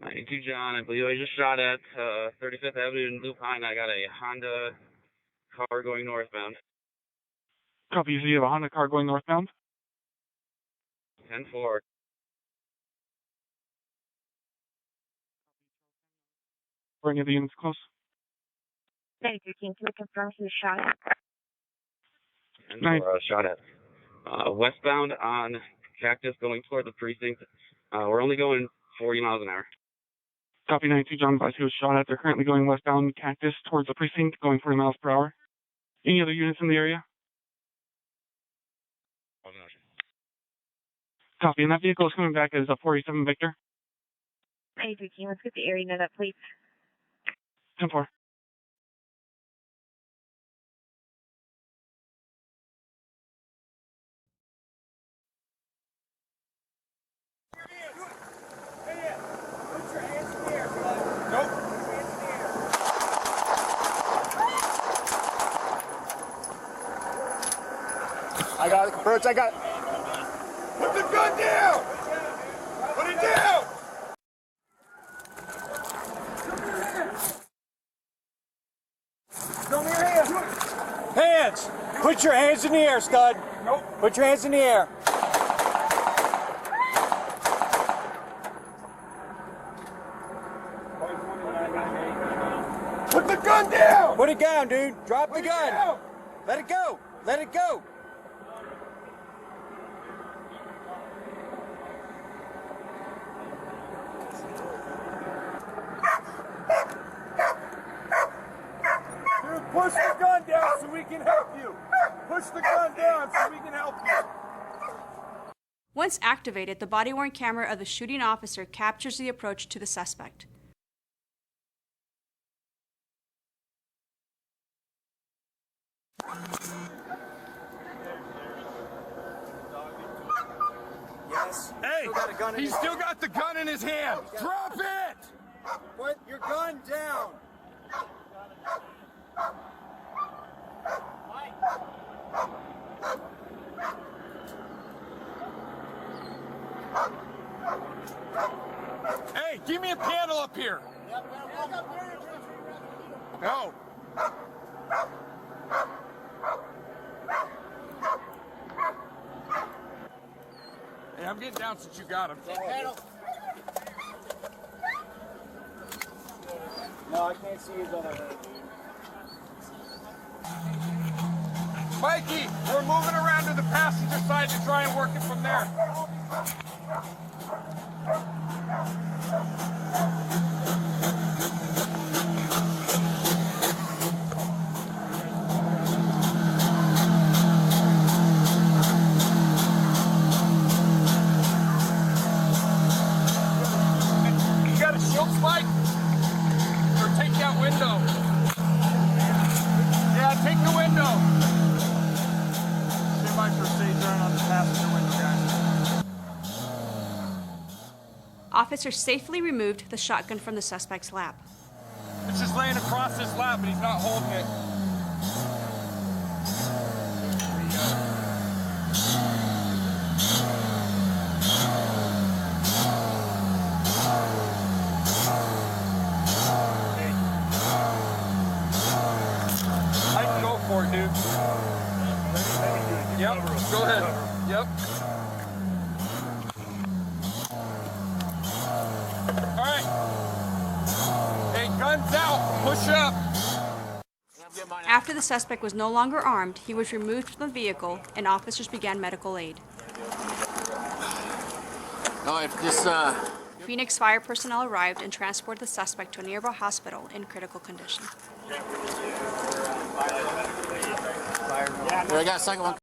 92 John, I believe I just shot at 35th Avenue in Blue Pine. I got a Honda car going northbound. Copy, so you have a Honda car going northbound? 10-4. Or any of the units close? 92 King, can we confirm who shot at? 10-4, shot at. Westbound on Cactus going toward the precinct. We're only going 40 miles an hour. Copy, 92 John, advise who was shot at. They're currently going westbound Cactus towards the precinct, going 40 miles per hour. Any other units in the area? Copy, and that vehicle is coming back as a 47 Victor. 92 King, let's get the area note up, please. 10-4. I got it, Birch, I got it. Put the gun down! Put it down! Show me your hands! Hands! Put your hands in the air, stud. Nope. Put your hands in the air. Put the gun down! Put it down, dude. Drop the gun. Down. Let it go. Let it go. Push the gun down so we can help you. Push the gun down so we can help you. Once activated, the body-worn camera of the shooting officer captures the approach to the suspect. Yes. Hey, he's still got the gun in his hand. Drop it! Put your gun down. Hey, give me a panel up here. No. Hey, I'm getting down since you got him. No, I can't see his other hand. Mikey, we're moving around to the passenger side to try and work it from there. You got a shield spike? Or take that window? Yeah, take the window. On the passenger window, guys. Officers safely removed the shotgun from the suspect's lap. It's just laying across his lap, but he's not holding it. I can go for it, dude. Yep, go ahead. Yep. All right. Hey, guns out. Push up. After the suspect was no longer armed, he was removed from the vehicle and officers began medical aid. No, if this, Phoenix fire personnel arrived and transported the suspect to a nearby hospital in critical condition. I got a second one.